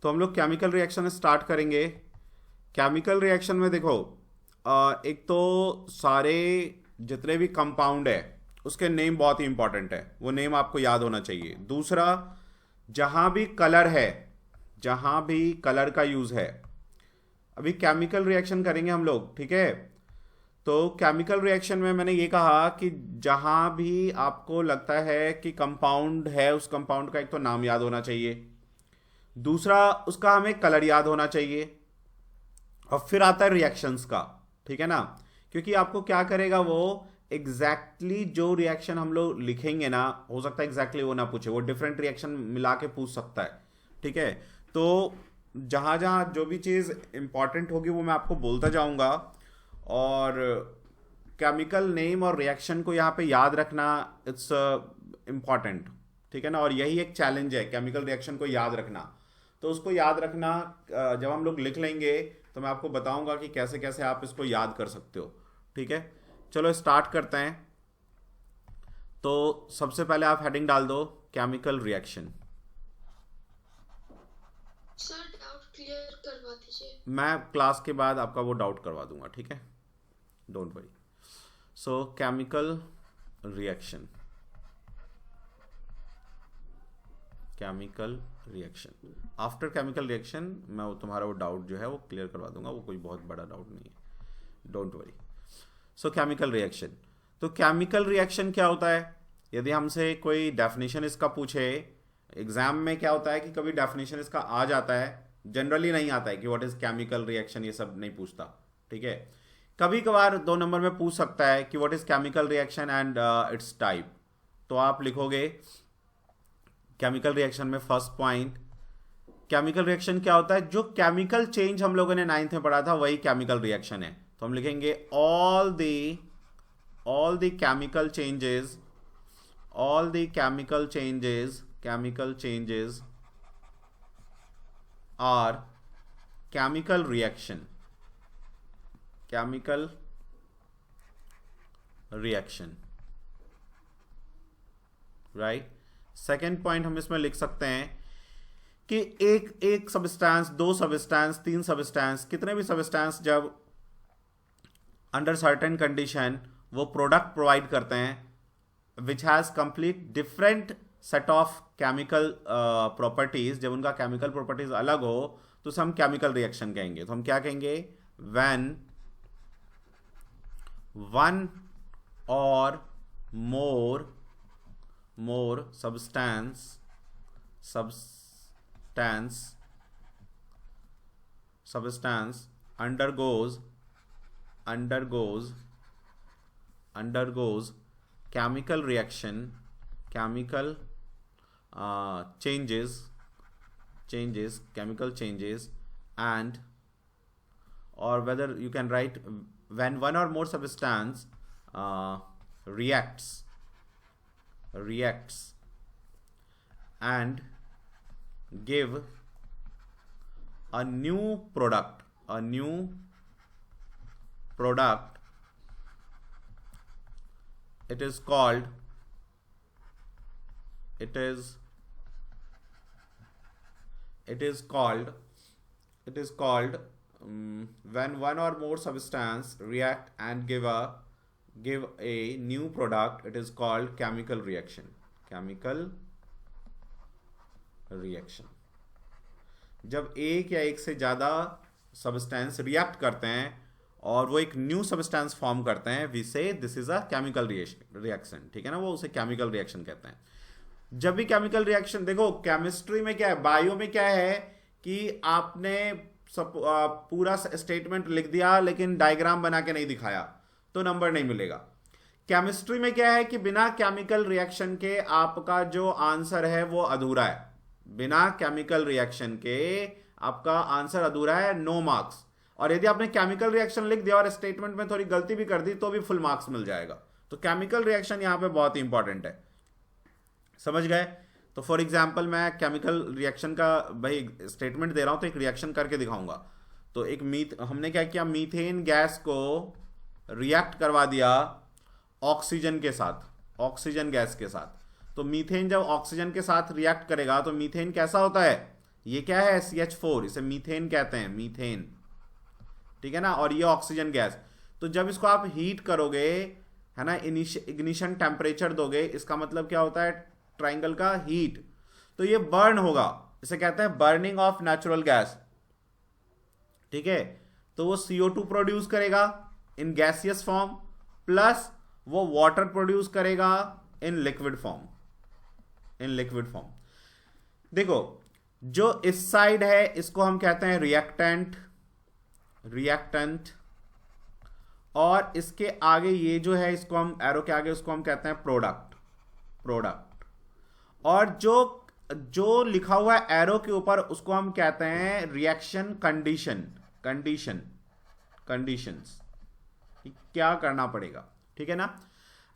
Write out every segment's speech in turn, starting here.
तो हम लोग केमिकल रिएक्शन स्टार्ट करेंगे। केमिकल रिएक्शन में देखो, एक तो सारे जितने भी कंपाउंड है उसके नेम बहुत ही इंपॉर्टेंट है, वो नेम आपको याद होना चाहिए। दूसरा, जहां भी कलर है, जहां भी कलर का यूज है, अभी केमिकल रिएक्शन करेंगे हम लोग, ठीक है। तो केमिकल रिएक्शन में मैंने ये कहा कि जहां भी आपको लगता है कि कंपाउंड है, उस कंपाउंड का एक तो नाम याद होना चाहिए, दूसरा उसका हमें कलर याद होना चाहिए, और फिर आता है रिएक्शंस का, ठीक है ना। क्योंकि आपको क्या करेगा वो, जो रिएक्शन हम लोग लिखेंगे ना, हो सकता है वो ना पूछे, वो डिफरेंट रिएक्शन मिला के पूछ सकता है, ठीक है। तो जहां जहां जो भी चीज़ इंपॉर्टेंट होगी वो मैं आपको बोलता जाऊंगा, और केमिकल नेम और रिएक्शन को यहाँ पे याद रखना, इट्स इम्पॉर्टेंट, ठीक है ना। और यही एक चैलेंज है, केमिकल रिएक्शन को याद रखना। तो उसको याद रखना, जब हम लोग लिख लेंगे तो मैं आपको बताऊंगा कि कैसे कैसे आप इसको याद कर सकते हो, ठीक है। चलो स्टार्ट करते हैं। तो सबसे पहले आप हेडिंग डाल दो, chemical reaction. Sir doubt clear करवा दीजिए। मैं क्लास के बाद आपका वो डाउट करवा दूंगा, ठीक है, don't worry. So chemical reaction, chemical reaction, after chemical reaction मैं वो तुम्हारा वो डाउट जो है वो क्लियर करवा दूंगा, वो कोई बहुत बड़ा डाउट नहीं है, don't worry. So chemical reaction, तो केमिकल रिएक्शन क्या होता है, यदि हमसे कोई डेफिनेशन इसका पूछे, एग्जाम में क्या होता है कि कभी डेफिनेशन इसका आ जाता है, जनरली नहीं आता है कि व्हाट इज केमिकल रिएक्शन, ये सब नहीं पूछता, ठीक है। कभी कभार 2 नंबर में पूछ सकता है कि what is chemical reaction and it's type. तो आप लिखोगे केमिकल रिएक्शन में फर्स्ट पॉइंट, केमिकल रिएक्शन क्या होता है, जो केमिकल चेंज हम लोगों ने 9th में पढ़ा था वही केमिकल रिएक्शन है। तो हम लिखेंगे all the chemical changes, all the chemical changes are chemical reaction, chemical reaction, right। Second point हम इसमें लिख सकते हैं कि एक सब्सटेंस, 2 सब्सटेंस, 3 सब्सटेंस, कितने भी सब्सटेंस जब अंडर सर्टेन कंडीशन वो प्रोडक्ट प्रोवाइड करते हैं which has complete different set of chemical properties, जब उनका केमिकल प्रॉपर्टीज अलग हो तो उसे हम केमिकल रिएक्शन कहेंगे। तो हम क्या कहेंगे, व्हेन वन और मोर substance undergoes chemical reaction, chemical chemical changes, and or whether you can write when one or more substance reacts and give a new product, it is called when one or more substance react and give a new product, it is called chemical reaction, जब एक या एक से ज़्यादा substance react करते हैं और वो एक न्यू सब्सटेंस फॉर्म करते हैं, वी से this is a chemical reaction, ठीक है ना, वो उसे केमिकल रिएक्शन कहते हैं। जब भी केमिकल रिएक्शन, देखो केमिस्ट्री में क्या है, बायो में क्या है कि आपने पूरा स्टेटमेंट लिख दिया लेकिन डायग्राम बना के नहीं दिखाया तो नंबर नहीं मिलेगा। केमिस्ट्री में क्या है कि बिना केमिकल रिएक्शन के आपका जो आंसर है वो अधूरा है, बिना केमिकल रिएक्शन के आपका आंसर अधूरा है, नो मार्क्स। और यदि आपने केमिकल रिएक्शन लिख दिया और स्टेटमेंट में थोड़ी गलती भी कर दी तो भी फुल मार्क्स मिल जाएगा। तो केमिकल रिएक्शन यहां पे बहुत ही इंपॉर्टेंट है, समझ गए। तो फॉर एग्जांपल मैं केमिकल रिएक्शन का भाई स्टेटमेंट दे रहा हूं तो एक रिएक्शन करके दिखाऊंगा। तो हमने क्या किया, मीथेन गैस को रिएक्ट करवा दिया ऑक्सीजन के साथ, ऑक्सीजन गैस के साथ। तो मीथेन जब ऑक्सीजन के साथ रिएक्ट करेगा तो मीथेन कैसा होता है, ये क्या है CH4, इसे मीथेन कहते हैं, मीथेन, ठीक है ना, और ये ऑक्सीजन गैस। तो जब इसको आप हीट करोगे, है ना, इग्निशन टेम्परेचर दोगे, इसका मतलब क्या होता है ट्राइंगल का, हीट, तो ये बर्न होगा, इसे कहते हैं बर्निंग ऑफ नेचुरल गैस, ठीक है। तो वो CO2 प्रोड्यूस करेगा इन गैसियस फॉर्म, प्लस वो वाटर प्रोड्यूस करेगा in liquid form, in liquid form. देखो जो इस साइड है इसको हम कहते हैं रिएक्टेंट, रिएक्टेंट, और इसके आगे ये जो है इसको हम एरो के आगे उसको हम कहते हैं प्रोडक्ट, प्रोडक्ट, और जो जो लिखा हुआ है एरो के ऊपर उसको हम कहते हैं रिएक्शन कंडीशन, कंडीशन, कंडीशंस। क्या करना पड़ेगा, ठीक है ना।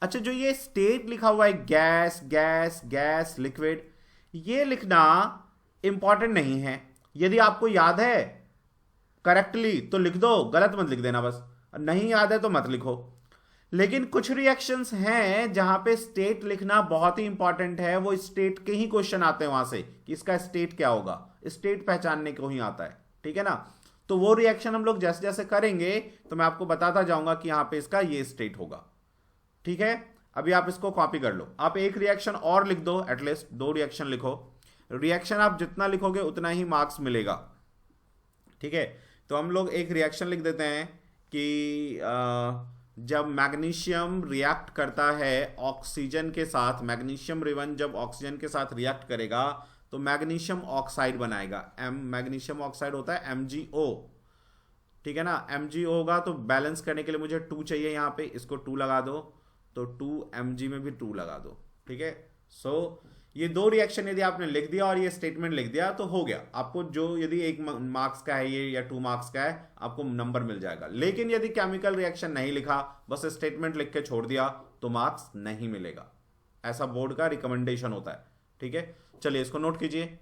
अच्छा जो ये स्टेट लिखा हुआ है गैस गैस गैस लिक्विड, ये लिखना इंपॉर्टेंट नहीं है। यदि आपको याद है करेक्टली तो लिख दो, गलत मत लिख देना, बस नहीं याद है तो मत लिखो। लेकिन कुछ रिएक्शंस हैं जहां पे स्टेट लिखना बहुत ही इंपॉर्टेंट है, वो स्टेट के ही क्वेश्चन आते हैं वहां से कि इसका स्टेट क्या होगा, स्टेट पहचानने को ही आता है, ठीक है ना। तो वो रिएक्शन हम लोग जैसे जैसे करेंगे तो मैं आपको बताता जाऊंगा कि यहां पे इसका ये स्टेट होगा, ठीक है। अभी आप इसको कॉपी कर लो, आप एक रिएक्शन और लिख दो, एटलीस्ट 2 रिएक्शन लिखो। रिएक्शन आप जितना लिखोगे उतना ही मार्क्स मिलेगा, ठीक है। तो हम लोग एक रिएक्शन लिख देते हैं कि जब मैग्नीशियम रिएक्ट करता है ऑक्सीजन के साथ, मैग्नीशियम रिवन जब ऑक्सीजन के साथ रिएक्ट करेगा तो मैग्नीशियम ऑक्साइड बनाएगा, मैग्नीशियम ऑक्साइड होता है MgO, ठीक है ना। MgO होगा तो बैलेंस करने के लिए मुझे 2 चाहिए, यहां पे इसको 2 लगा दो, तो 2 Mg में भी 2 लगा दो, ठीक है। सो ये 2 रिएक्शन यदि आपने लिख दिया और ये स्टेटमेंट लिख दिया तो हो गया, आपको जो यदि 1 मार्क्स का है ये या 2 मार्क्स का है आपको नंबर मिल जाएगा। लेकिन यदि केमिकल रिएक्शन नहीं लिखा, बस स्टेटमेंट लिख के छोड़ दिया तो मार्क्स नहीं मिलेगा, ऐसा बोर्ड का रिकमेंडेशन होता है, ठीक है। चलिए इसको नोट कीजिए।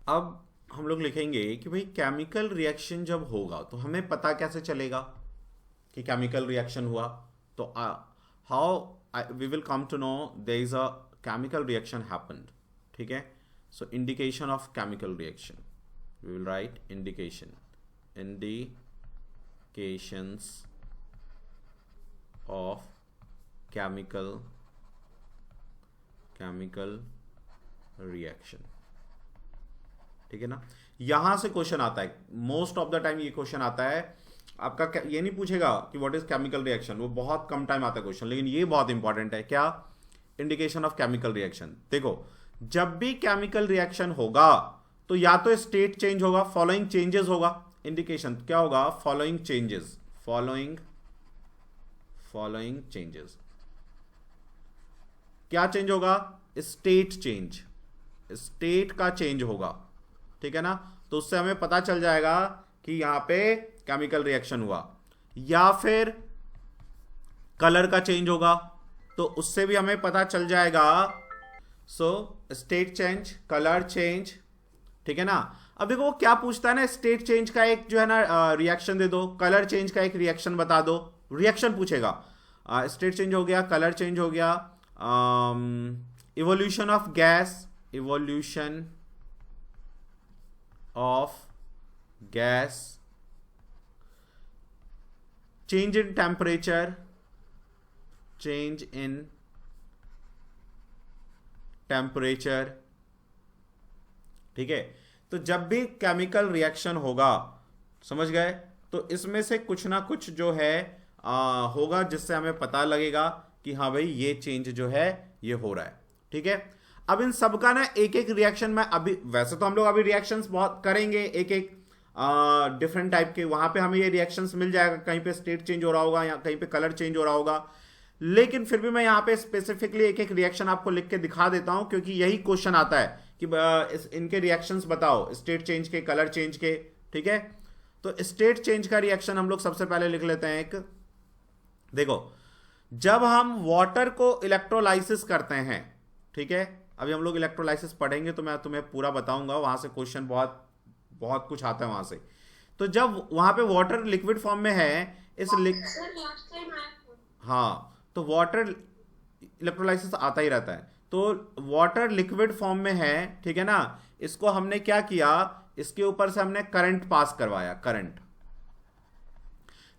अब हम लोग लिखेंगे कि भाई केमिकल रिएक्शन जब होगा तो हमें पता कैसे चलेगा कि केमिकल रिएक्शन हुआ, तो how we will come to know there is a chemical reaction happened, ठीक है। so indication of chemical reaction, we will write indication, indications of chemical reaction, ठीक है ना। यहां से क्वेश्चन आता है, मोस्ट ऑफ द टाइम ये क्वेश्चन आता है आपका, ये नहीं पूछेगा कि व्हाट इज केमिकल रिएक्शन, वो बहुत कम टाइम आता है क्वेश्चन, लेकिन ये बहुत इंपॉर्टेंट है। क्या? Indication of chemical reaction. देखो जब भी केमिकल रिएक्शन होगा तो या तो स्टेट चेंज होगा, फॉलोइंग चेंजेस होगा, इंडिकेशन क्या होगा, फॉलोइंग चेंजेस, फॉलोइंग चेंजेस। क्या चेंज होगा? स्टेट चेंज, स्टेट का चेंज होगा, ठीक है ना। तो उससे हमें पता चल जाएगा कि यहां पे केमिकल रिएक्शन हुआ। या फिर कलर का चेंज होगा तो उससे भी हमें पता चल जाएगा। सो स्टेट चेंज, कलर चेंज, ठीक है ना। अब देखो वो क्या पूछता है ना, स्टेट चेंज का एक जो है ना रिएक्शन दे दो, कलर चेंज का एक रिएक्शन बता दो, रिएक्शन पूछेगा। स्टेट चेंज हो गया, कलर चेंज हो गया, evolution of gas, evolution of gas, change in temperature, change in temperature, ठीक है। तो जब भी केमिकल रिएक्शन होगा, समझ गए, तो इसमें से कुछ ना कुछ जो है होगा जिससे हमें पता लगेगा कि हाँ भाई ये चेंज जो है ये हो रहा है, ठीक है। अब इन सबका ना एक एक रिएक्शन में, अभी वैसे तो हम लोग अभी रिएक्शंस बहुत करेंगे, एक एक डिफरेंट टाइप के, वहां पे हमें ये रिएक्शंस मिल जाएगा, कहीं पे स्टेट चेंज हो रहा होगा या कहीं पे कलर चेंज हो रहा होगा। लेकिन फिर भी मैं यहां पे स्पेसिफिकली एक एक रिएक्शन आपको लिख के दिखा देता हूं, क्योंकि यही क्वेश्चन आता है कि इनके रिएक्शंस बताओ, स्टेट चेंज के, कलर चेंज के, ठीक है। तो स्टेट चेंज का रिएक्शन हम लोग सबसे पहले लिख लेते हैं एक। देखो जब हम वाटर को इलेक्ट्रोलाइसिस करते हैं, ठीक है, अभी हम लोग इलेक्ट्रोलाइसिस पढ़ेंगे तो मैं तुम्हें पूरा बताऊंगा, वहां से क्वेश्चन बहुत बहुत कुछ आता है वहां से। तो जब वहां पे वाटर लिक्विड फॉर्म में है, इस हाँ, तो वाटर इलेक्ट्रोलाइसिस आता ही रहता है, तो वाटर लिक्विड फॉर्म में है, ठीक है ना। इसको हमने क्या किया, इसके ऊपर से हमने करंट पास करवाया, करंट।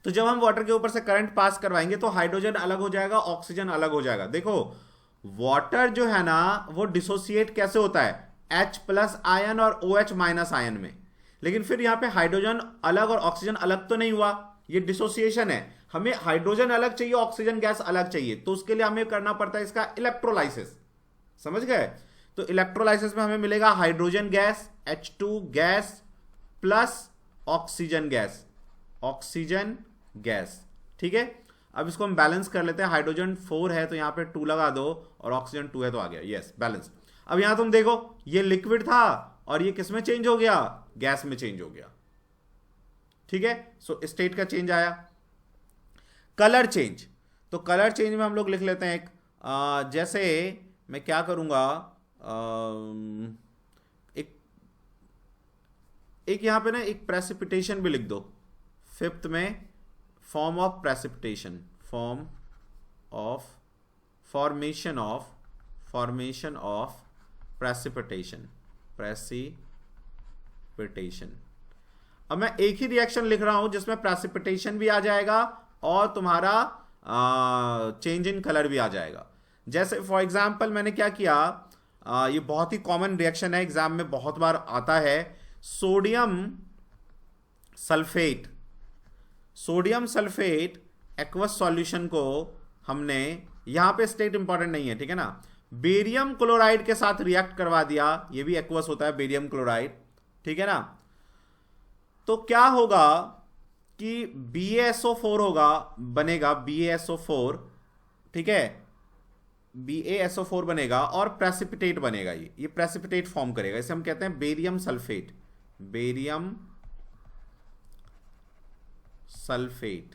तो जब हम वाटर के ऊपर से करंट पास करवाएंगे तो हाइड्रोजन अलग हो जाएगा, ऑक्सीजन अलग हो जाएगा। देखो वाटर जो है ना वो डिसोसिएट कैसे होता है, H प्लस आयन और OH माइनस आयन में। लेकिन फिर यहां पे हाइड्रोजन अलग और ऑक्सीजन अलग तो नहीं हुआ, ये डिसोसिएशन है। हमें हाइड्रोजन अलग चाहिए, ऑक्सीजन गैस अलग चाहिए, तो उसके लिए हमें करना पड़ता है इसका इलेक्ट्रोलाइसिस। समझ गए? तो इलेक्ट्रोलाइसिस में हमें मिलेगा hydrogen gas H2 gas plus oxygen gas, oxygen gas. ठीक है, अब इसको हम बैलेंस कर लेते हैं। हाइड्रोजन 4 है तो यहां पे 2 लगा दो और ऑक्सीजन 2 है तो आ गया, यस बैलेंस। अब यहां तुम देखो ये लिक्विड था और ये किस में चेंज हो गया, गैस में चेंज हो गया। ठीक है, सो स्टेट का चेंज आया। कलर चेंज, तो कलर चेंज में हम लोग लिख लेते हैं एक जैसे मैं क्या करूंगा, एक यहां पे ना एक प्रेसिपिटेशन भी लिख दो, फिफ्थ में form of precipitation, form of formation of precipitation, precipitation. अब मैं एक ही रिएक्शन लिख रहा हूं जिसमें प्रेसिपिटेशन भी आ जाएगा और तुम्हारा चेंज इन कलर भी आ जाएगा। जैसे फॉर एग्जांपल मैंने क्या किया, ये बहुत ही कॉमन रिएक्शन है, एग्जाम में बहुत बार आता है, sodium sulphate. Sodium sulphate aqueous solution को हमने, यहां पे स्टेट इंपॉर्टेंट नहीं है, ठीक है ना, बेरियम क्लोराइड के साथ रिएक्ट करवा दिया, ये भी एक्वस होता है बेरियम क्लोराइड, ठीक है ना। तो क्या होगा कि BaSO4 होगा, बनेगा BaSO4, ठीक है, BaSO4 बनेगा और प्रेसिपिटेट बनेगा, ये प्रेसिपिटेट फॉर्म करेगा, इसे हम कहते हैं बेरियम सल्फेट, बेरियम सल्फेट,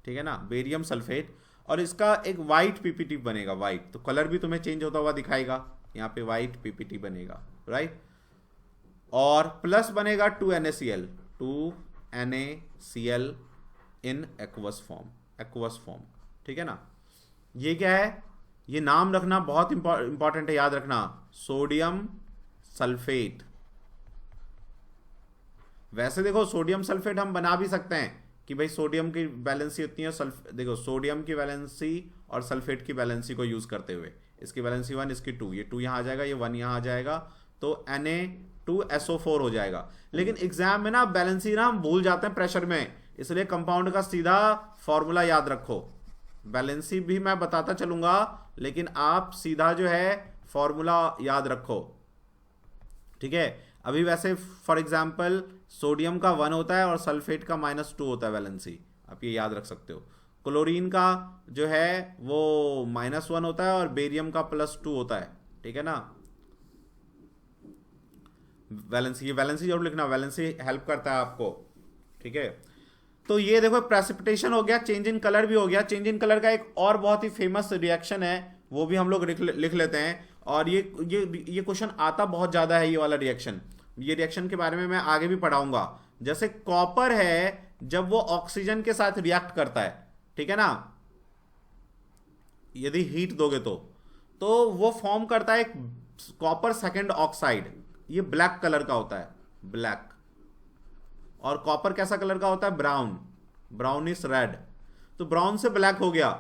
ठीक है ना, बेरियम सल्फेट। और इसका एक वाइट पीपीटी बनेगा, वाइट, तो कलर भी तुम्हें चेंज होता हुआ दिखाएगा, यहां पे वाइट पीपीटी बनेगा, राइट। और प्लस बनेगा 2NaCl, 2NaCl in aqueous form, ठीक है ना। ये क्या है, ये नाम रखना बहुत इंपॉर्टेंट है, याद रखना, सोडियम सल्फेट। वैसे देखो सोडियम सल्फेट हम बना भी सकते हैं कि भाई सोडियम की वैलेंसी उतनी है, देखो सोडियम की वैलेंसी और सल्फेट की वैलेंसी को यूज करते हुए, इसकी वैलेंसी 1, इसकी 2, ये 2 यहां आ जाएगा, ये 1 यहां आ जाएगा, तो Na2SO4 हो जाएगा। लेकिन एग्जाम में ना बैलेंसी ना हम भूल जाते हैं प्रेशर में, इसलिए कंपाउंड का सीधा फॉर्मूला याद रखो। बैलेंसी भी मैं बताता चलूंगा लेकिन आप सीधा जो है फॉर्मूला याद रखो, ठीक है। अभी वैसे फॉर एग्जांपल सोडियम का 1 होता है और सल्फेट का -2 होता है वैलेंसी, आप ये याद रख सकते हो। क्लोरीन का जो है वो -1 होता है और बेरियम का +2 होता है, ठीक है ना। वैलेंसी, ये वैलेंसी जरूर लिखना, वैलेंसी हेल्प करता है आपको, ठीक है। तो ये देखो प्रेसिपिटेशन हो गया, चेंज इन कलर भी हो गया। चेंज इन कलर का एक और बहुत ही फेमस रिएक्शन है, वो भी हम लोग लिख लेते हैं। और ये क्वेश्चन आता बहुत ज्यादा है, ये वाला रिएक्शन, ये रिएक्शन के बारे में मैं आगे भी पढ़ाऊंगा। जैसे कॉपर है, जब वो ऑक्सीजन के साथ रिएक्ट करता है, ठीक है ना, यदि हीट दोगे तो वो फॉर्म करता है कॉपर सेकेंड ऑक्साइड, ये ब्लैक कलर का होता है, ब्लैक। और कॉपर कैसा कलर का होता है, ब्राउन, ब्राउनिश रेड, तो ब्राउन से ब्लैक हो गया,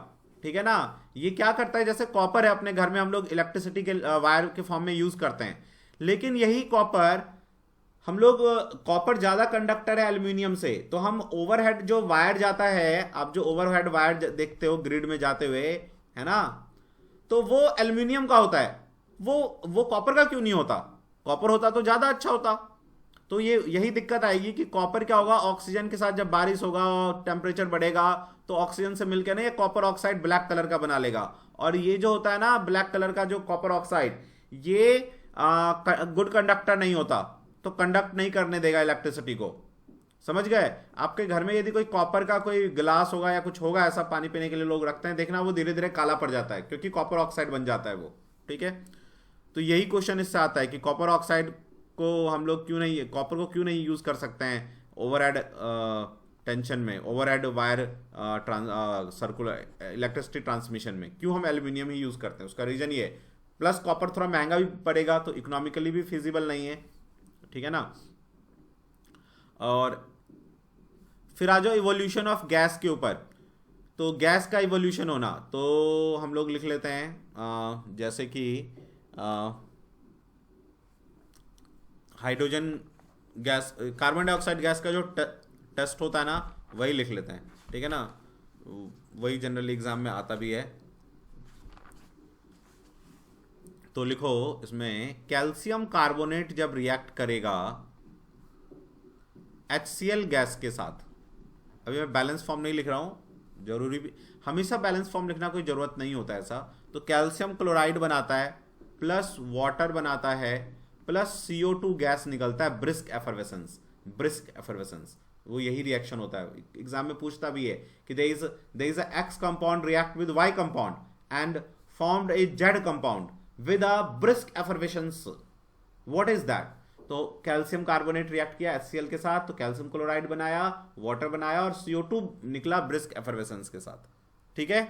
ठीक है ना। ये क्या करता है, जैसे कॉपर है अपने घर में हम लोग इलेक्ट्रिसिटी के वायर के फॉर्म में यूज करते हैं, लेकिन यही कॉपर हम लोग, कॉपर ज्यादा कंडक्टर है एल्यूमिनियम से, तो हम ओवरहेड जो वायर जाता है, आप जो ओवरहेड वायर देखते हो ग्रिड में जाते हुए, है ना, तो वो एल्यूमिनियम का होता है, वो कॉपर का क्यों नहीं होता, कॉपर होता तो ज्यादा अच्छा होता। तो ये यही दिक्कत आएगी कि कॉपर क्या होगा, ऑक्सीजन के साथ जब बारिश होगा और टेम्परेचर बढ़ेगा तो ऑक्सीजन से मिलकर ना ये कॉपर ऑक्साइड ब्लैक कलर का बना लेगा। और ये जो होता है ना ब्लैक कलर का जो कॉपर ऑक्साइड, ये गुड कंडक्टर नहीं होता, तो कंडक्ट नहीं करने देगा इलेक्ट्रिसिटी को, समझ गए। आपके घर में यदि कोई कॉपर का कोई गिलास होगा या कुछ होगा ऐसा पानी पीने के लिए लोग रखते हैं, देखना वो धीरे धीरे काला पड़ जाता है क्योंकि कॉपर ऑक्साइड बन जाता है वो, ठीक है। तो यही क्वेश्चन इससे आता है कि कॉपर ऑक्साइड को हम लोग क्यों नहीं, कॉपर को क्यों नहीं यूज कर सकते हैं ओवरहेड टेंशन में, overhead wire circular electricity transmission में, क्यों हम एल्यूमिनियम ही यूज करते हैं। उसका रीजन ये प्लस कॉपर थोड़ा महंगा भी पड़ेगा, तो इकोनॉमिकली भी फिजिबल नहीं है, ठीक है ना। और फिर आ जाओ इवोल्यूशन ऑफ गैस के ऊपर। तो गैस का इवोल्यूशन होना, तो हम लोग लिख लेते हैं जैसे कि hydrogen gas, carbon dioxide gas का जो टेस्ट होता है ना, वही लिख लेते हैं, ठीक है ना, वही जनरली एग्जाम में आता भी है। तो लिखो इसमें कैल्शियम कार्बोनेट जब रिएक्ट करेगा HCl गैस के साथ, अभी मैं बैलेंस फॉर्म नहीं लिख रहा हूं, जरूरी भी हमेशा बैलेंस फॉर्म लिखना कोई जरूरत नहीं होता ऐसा। तो कैल्शियम क्लोराइड बनाता है प्लस वाटर बनाता है प्लस CO2 गैस निकलता है, ब्रिस्क एफर्वेसेंस, ब्रिस्क एफर्वेसेंस, वो यही रिएक्शन होता है। एग्जाम में पूछता भी है कि there is a X compound react with Y compound and formed a Z compound with a brisk effervescence, what is that? तो कैल्शियम कार्बोनेट रिएक्ट किया HCl के साथ, तो कैल्शियम क्लोराइड बनाया, वाटर बनाया और CO2 निकला ब्रिस्क एफर्वेसेंस के साथ, ठीक है।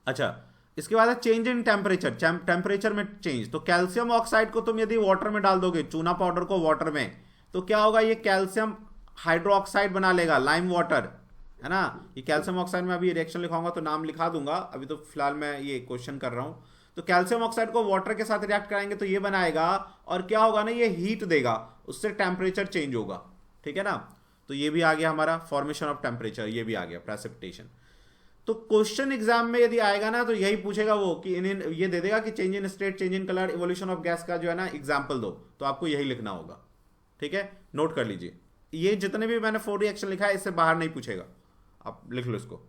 अच्छा, इसके बाद है चेंज इन टेम्परेचर, टेम्परेचर में चेंज। तो कैल्शियम ऑक्साइड को तुम यदि वाटर में डाल दोगे, चूना पाउडर को वाटर में, तो क्या होगा, ये कैल्शियम हाइड्रोक्साइड बना लेगा, लाइम वाटर, है ना। ये कैल्शियम ऑक्साइड में अभी रिएक्शन लिखाऊंगा तो नाम लिखा दूंगा, अभी तो फिलहाल मैं ये क्वेश्चन कर रहा हूं। तो कैल्शियम ऑक्साइड को वाटर के साथ रिएक्ट कराएंगे तो ये बनाएगा, और क्या होगा ना, ये हीट देगा, उससे टेम्परेचर चेंज होगा, ठीक है ना। तो ये भी आ गया हमारा फॉर्मेशन ऑफ टेम्परेचर, ये भी आ गया प्रेसिपिटेशन। तो क्वेश्चन एग्जाम में यदि आएगा ना, तो यही पूछेगा वो कि ये दे देगा कि change in state, change in colour, evolution of gas का जो है ना एग्जाम्पल दो, तो आपको यही लिखना होगा, ठीक है। नोट कर लीजिए, ये जितने भी मैंने 4 रिएक्शन लिखा है इससे बाहर नहीं पूछेगा, आप लिख लो इसको।